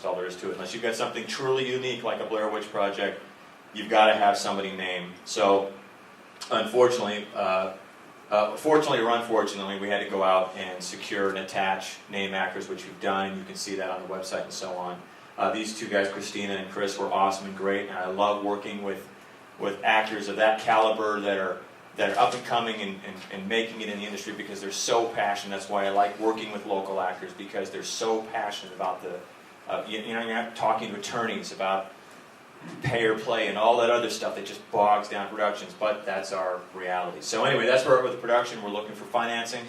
that's all there is to it. Unless you've got something truly unique like a Blair Witch Project, you've got to have somebody named. So, unfortunately, fortunately or unfortunately, we had to go out and secure and attach name actors, which we've done. You can see that on the website and so on. These two guys, Christina and Chris, were awesome and great, and I love working with actors of that caliber that are up and coming and making it in the industry because they're so passionate. That's why I like working with local actors, because they're so passionate about the, you're not talking to attorneys about pay or play and all that other stuff that just bogs down productions, but that's our reality. So anyway, that's where we're with the production. We're looking for financing,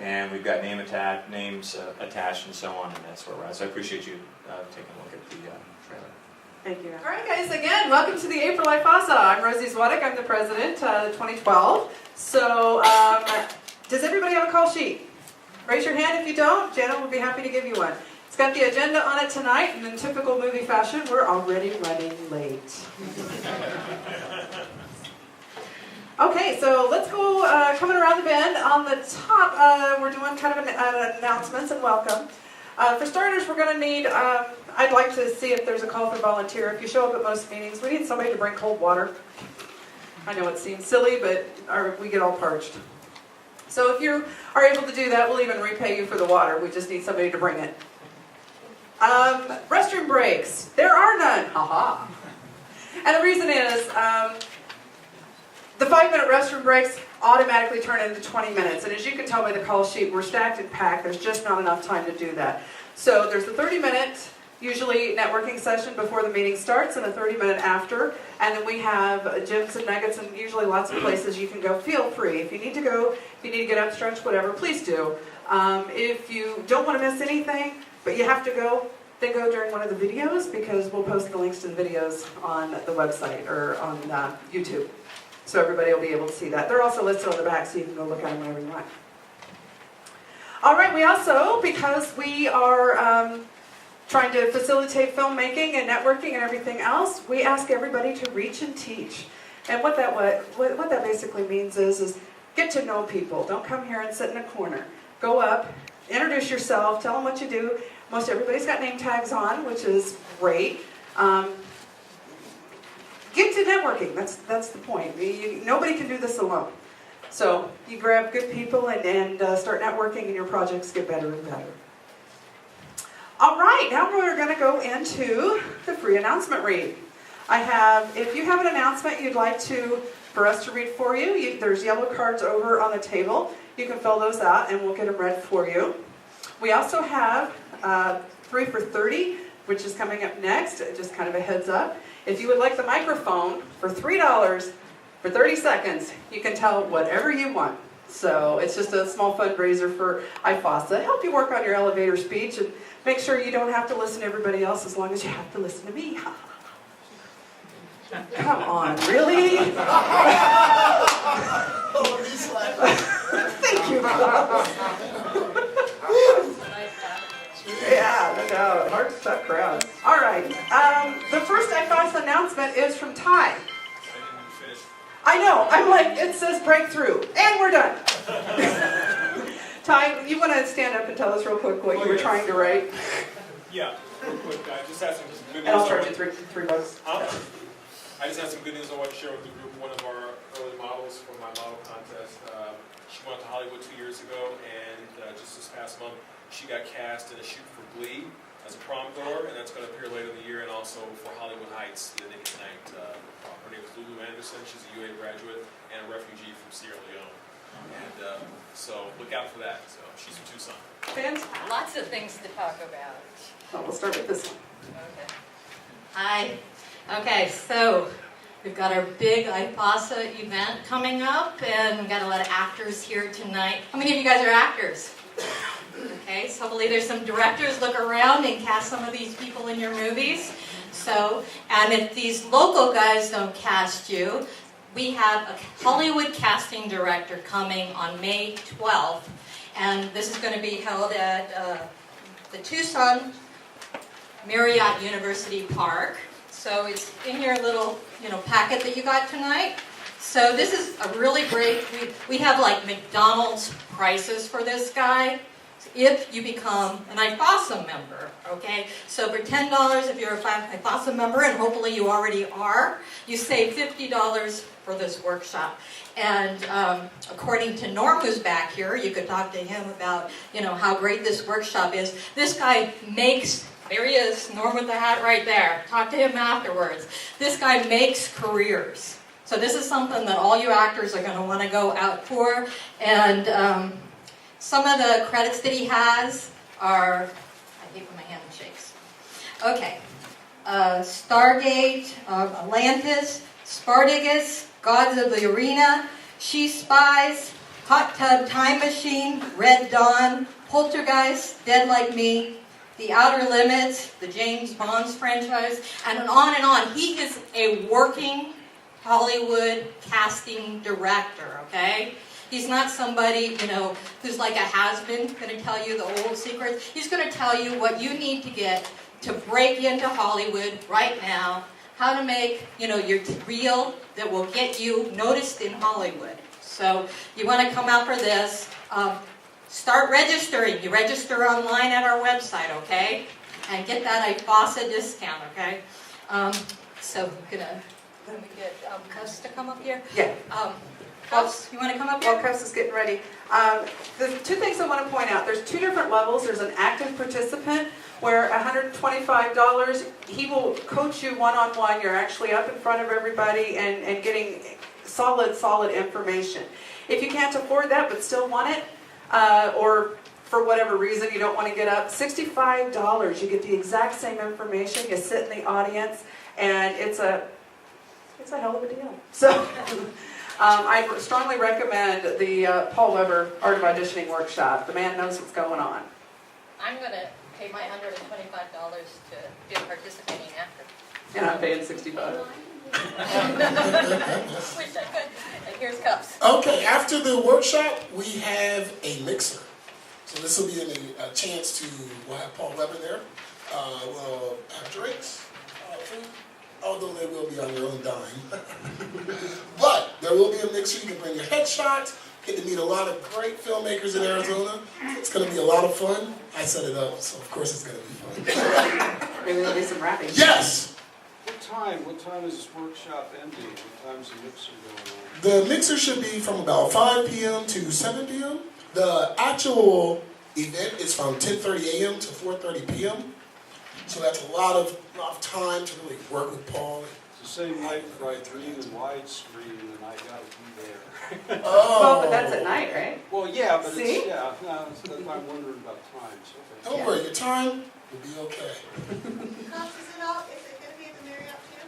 and we've got names attached and so on, and that's where we're at. So I appreciate you taking a look at the trailer. Thank you. All right, guys, again, welcome to the April IFASA. I'm Rosie Zwaduk. I'm the president, 2012. So, does everybody have a call sheet? Raise your hand if you don't. Jana will be happy to give you one. It's got the agenda on it tonight, and in typical movie fashion, we're already running late. Okay, so let's go Comin Round the Bend. On the top, we're doing kind of announcements and welcome. For starters, we're going to need, I'd like to see if there's a call for volunteer. If you show up at most meetings, we need somebody to bring cold water. I know it seems silly, but we get all parched. So if you are able to do that, we'll even repay you for the water. We just need somebody to bring it. Restroom breaks. There are none. Haha. And the reason is, the 5-minute restroom breaks automatically turn into 20 minutes. And as you can tell by the call sheet, we're stacked and packed. There's just not enough time to do that. So there's a 30-minute, usually networking session before the meeting starts, and a 30-minute after. And then we have gyms and nuggets and usually lots of places you can go. Feel free. If you need to go, if you need to get up, stretch, whatever, please do. If you don't want to miss anything, but you have to go, then go during one of the videos, because we'll post the links to the videos on the website or on YouTube. So everybody will be able to see that. They're also listed on the back, so you can go look at them whenever you want. All right, we also, because we are trying to facilitate filmmaking and networking and everything else, we ask everybody to reach and teach. And what that basically means is get to know people. Don't come here and sit in a corner. Go up, introduce yourself, tell them what you do. Most everybody's got name tags on, which is great. Get to networking. That's the point. Nobody can do this alone. So you grab good people and start networking, and your projects get better and better. All right, now we're going to go into the free announcement read. If you have an announcement you'd like for us to read for you, there's yellow cards over on the table. You can fill those out, and we'll get them read for you. We also have 3 for 30, which is coming up next. Just kind of a heads up. If you would like the microphone for $3 for 30 seconds, you can tell whatever you want. So it's just a small fundraiser for IFASA. Help you work on your elevator speech and make sure you don't have to listen to everybody else as long as you have to listen to me. Come on, really? Thank you, Bob. Yeah, no, hard to tough crowd. All right, the first IFASA announcement is from Ty. I know, I'm like, it says breakthrough, and we're done. Ty, you want to stand up and tell us real quick what you were trying to write? Yeah, real quick, I just had some good news. And I'll charge you $3. I just had some good news I want to share with the group. One of our early models from my model contest, she went to Hollywood 2 years ago, and just this past month, she got cast in a shoot for Glee as a prom goer, and that's going to appear later in the year, and also for Hollywood Heights, the Nick at Night. Her name is Lulu Anderson. She's a UA graduate and a refugee from Sierra Leone. And so look out for that. So she's from Tucson. Fantastic. Lots of things to talk about. Well, we'll start with this one. Okay. Hi. Okay, so we've got our big IFASA event coming up, and we've got a lot of actors here tonight. How many of you guys are actors? Okay, so hopefully there's some directors. Look around and cast some of these people in your movies. So, and if these local guys don't cast you, we have a Hollywood casting director coming on May 12th, and this is going to be held at the Tucson Marriott University Park. So it's in your little, packet that you got tonight. So this is a really great. We have like McDonald's prices for this guy. if you become an IFASA member, okay? So for $10, if you're a IFASA member, and hopefully you already are, you save $50 for this workshop. And according to Norm, who's back here, you could talk to him about, how great this workshop is. This guy makes, there he is, Norm with the hat right there. Talk to him afterwards. This guy makes careers. So this is something that all you actors are going to want to go out for. And some of the credits that he has are, I hate when my hand shakes. Okay. Stargate, Atlantis, Spartacus, Gods of the Arena, She Spies, Hot Tub Time Machine, Red Dawn, Poltergeist, Dead Like Me, The Outer Limits, the James Bond franchise, and on and on. He is a working Hollywood casting director, okay? He's not somebody, who's like a has-been, going to tell you the old secrets. He's going to tell you what you need to get to break into Hollywood right now, how to make, your reel that will get you noticed in Hollywood. So you want to come out for this. Start registering. You register online at our website, okay? And get that IFASA discount, okay? So we're going to, let me get Cuss to come up here. Yeah. Cuss, you want to come up here? While Cuss is getting ready. The two things I want to point out. There's two different levels. There's an active participant where $125, he will coach you one-on-one. You're actually up in front of everybody and getting solid information. If you can't afford that but still want it, or for whatever reason you don't want to get up, $65. You get the exact same information. You sit in the audience, and it's a hell of a deal. So I strongly recommend the Paul Weber Art of Auditioning workshop. The man knows what's going on. I'm going to pay my $125 to be a participating actor. And I'm paying $65. Wish I could. And here's Cups. Okay, after the workshop, we have a mixer. So this will be a chance to, we'll have Paul Weber there. We'll have drinks, food, although they will be on your own dime. But there will be a mixer. You can bring your headshots, get to meet a lot of great filmmakers in Arizona. It's going to be a lot of fun. I set it up, so of course it's going to be fun. Maybe there'll be some rapping. Yes! What time is this workshop ending? What time's the mixer going on? The mixer should be from about 5 p.m. to 7 p.m. The actual event is from 10:30 a.m. to 4:30 p.m. So that's a lot of time to really work with Paul. It's the same night for green and widescreen, and I got to be there. Well, but that's at night, right? Well, yeah, but See? it's, yeah, no, that's why I'm wondering about times. Okay. Don't worry, your time will be okay. Is it going to be at the Marriott too?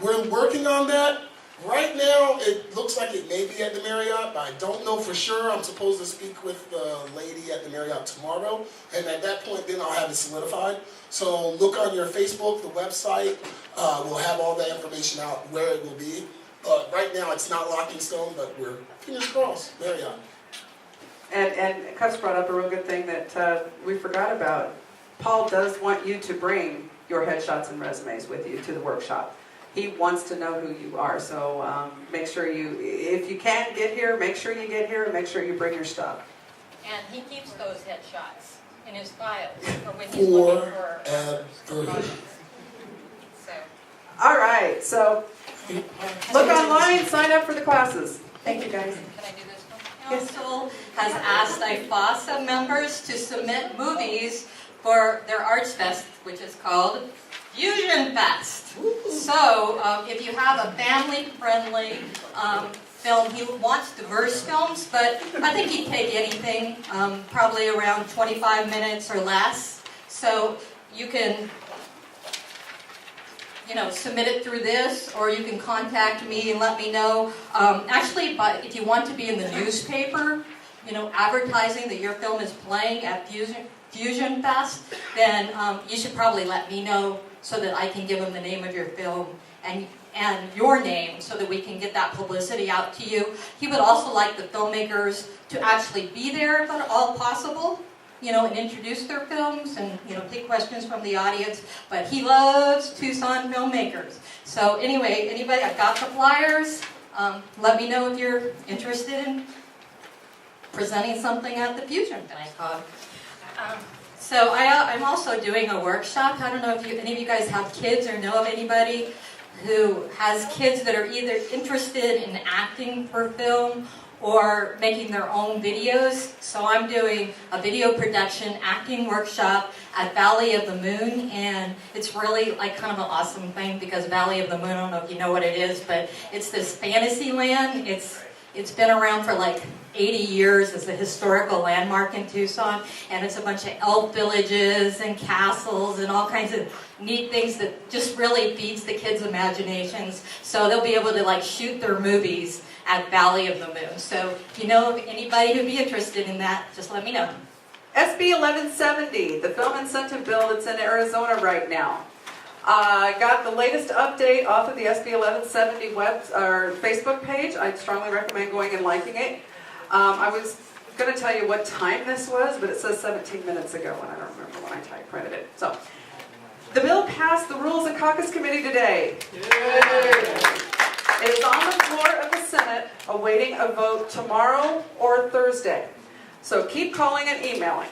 We're working on that. Right now, it looks like it may be at the Marriott, but I don't know for sure. I'm supposed to speak with the lady at the Marriott tomorrow, and at that point, then I'll have it solidified. So look on your Facebook, the website. We'll have all that information out where it will be. Right now, it's not locked in stone, but we're fingers crossed. Marriott. And Cuss brought up a real good thing that we forgot about. Paul does want you to bring your headshots and resumes with you to the workshop. He wants to know who you are, so make sure if you can get here, make sure you get here and make sure you bring your stuff. And he keeps those headshots in his files for when he's looking for Forever. So. All right, so look online, sign up for the classes. Thank you, guys. Can I do this one? Council has asked IFASA members to submit movies for their Arts Fest, which is called Fusion Fest. So if you have a family-friendly film, he wants diverse films, but I think he'd take anything, probably around 25 minutes or less. So you can, submit it through this, or you can contact me and let me know. Actually, but if you want to be in the newspaper, advertising that your film is playing at Fusion Fest, then you should probably let me know so that I can give him the name of your film and your name so that we can get that publicity out to you. He would also like the filmmakers to actually be there if at all possible, and introduce their films and, take questions from the audience. But he loves Tucson filmmakers. So anyway, anybody, I've got the flyers. Let me know if you're interested in presenting something at the Fusion Fest. I'm also doing a workshop. I don't know if any of you guys have kids or know of anybody who has kids that are either interested in acting for film or making their own videos. So I'm doing a video production acting workshop at Valley of the Moon, and it's really like kind of an awesome thing because Valley of the Moon, I don't know if you know what it is, but it's this fantasy land. It's been around for like 80 years as a historical landmark in Tucson, and it's a bunch of elf villages and castles and all kinds of neat things that just really feeds the kids' imaginations. So they'll be able to like shoot their movies at Valley of the Moon. So if you know of anybody who'd be interested in that, just let me know. SB 1170, the film incentive bill that's in Arizona right now. I got the latest update off of the SB 1170 Facebook page. I'd strongly recommend going and liking it. I was going to tell you what time this was, but it says 17 minutes ago, and I don't remember when I typewritten it. So, the bill passed the Rules and Caucus Committee today. It is on the floor of the Senate, awaiting a vote tomorrow or Thursday. So keep calling and emailing.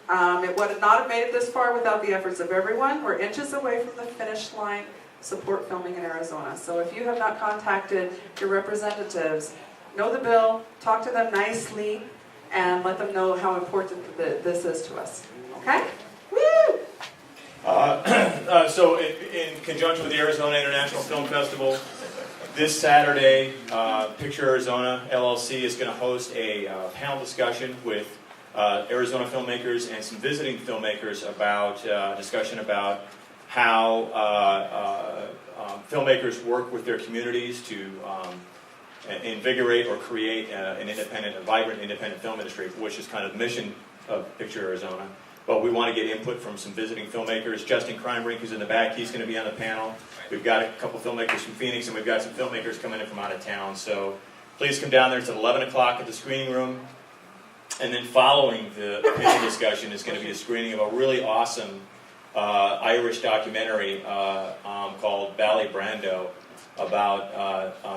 It would not have made it this far without the efforts of everyone. We're inches away from the finish line. Support filming in Arizona. So if you have not contacted your representatives, know the bill, talk to them nicely, and let them know how important this is to us. Okay? Woo! So in conjunction with the Arizona International Film Festival, this Saturday, Picture Arizona LLC is going to host a panel discussion with Arizona filmmakers and some visiting filmmakers about discussion about how filmmakers work with their communities to invigorate or create an independent, a vibrant independent film industry, which is kind of the mission of Picture Arizona. But we want to get input from some visiting filmmakers. Justin Kreinbrink, who's in the back, he's going to be on the panel. We've got a couple filmmakers from Phoenix, and we've got some filmmakers coming in from out of town. So please come down there. It's at 11 o'clock at the screening room. And then following the panel discussion is going to be a screening of a really awesome Irish documentary called Bally Brando, about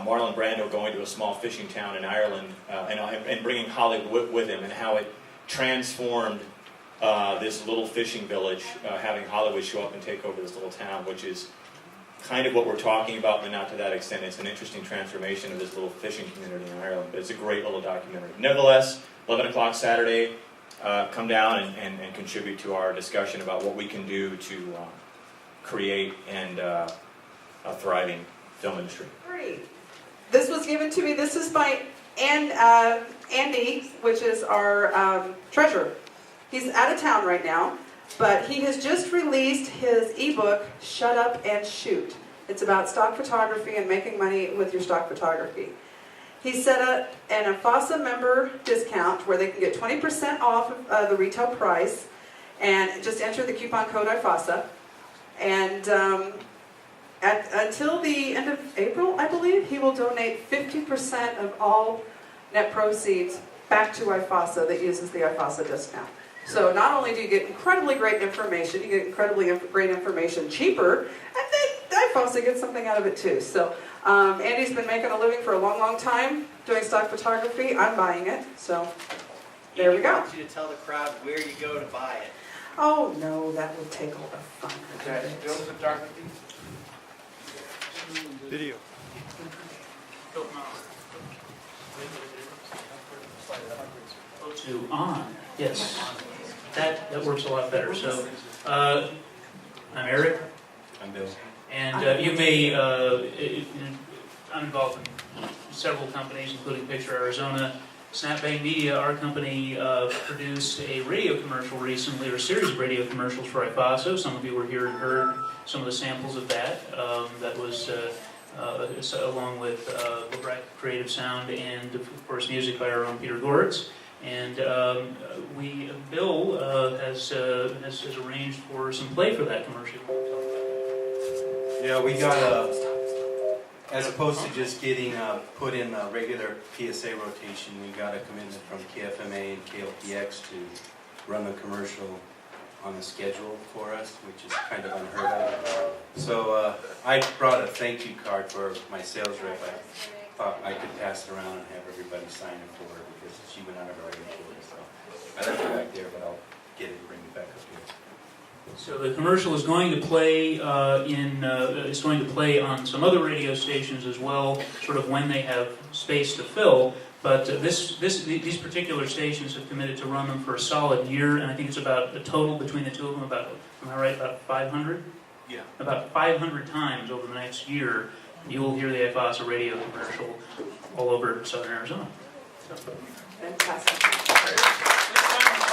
Marlon Brando going to a small fishing town in Ireland and bringing Hollywood with him, and how it transformed this little fishing village, having Hollywood show up and take over this little town, which is kind of what we're talking about, but not to that extent. It's an interesting transformation of this little fishing community in Ireland, but it's a great little documentary. Nevertheless, 11 o'clock Saturday, come down and contribute to our discussion about what we can do to create and a thriving film industry. Great. This was given to me. This is by Andy, which is our treasurer. He's out of town right now, but he has just released his ebook, Shut Up and Shoot. It's about stock photography and making money with your stock photography. He set up an IFASA member discount where they can get 20% off of the retail price, and just enter the coupon code IFASA. And until the end of April, I believe, he will donate 50% of all net proceeds back to IFASA that uses the IFASA discount. So not only do you get incredibly great information, you get incredibly great information cheaper, and then IFASA gets something out of it too. So Andy's been making a living for a long, long time doing stock photography. I'm buying it, so there we go. I want you to tell the crowd where you go to buy it. Oh no, that would take all the fun. Guys, film photography? Video. To on, yes, that works a lot better. So, I'm Eric. I'm Bill. And you may, I'm involved in several companies, including Picture Arizona. Snapbang Media, our company, produced a radio commercial recently, or a series of radio commercials for IFASA. Some of you were here and heard some of the samples of that. That was along with Braten Creative Sound and, of course, music by our own Peter Goretz. And Bill has arranged for some play for that commercial. Yeah, we got as opposed to just getting put in a regular PSA rotation, we got a commitment from KFMA and KLPX to run the commercial on the schedule for us, which is kind of unheard of. So I brought a thank you card for my sales rep. I thought I could pass it around and have everybody sign it for her because she went out of her way for it. So I left it back there, but I'll get it and bring it So the commercial is going to play is going to play on some other radio stations as well, sort of when they have space to fill. But these particular stations have committed to run them for a solid year, and I think it's about a total between the two of them about, am I right, about 500? Yeah. About 500 times over the next year, you will hear the IFASA radio commercial all over southern Arizona. So. Fantastic. Next time,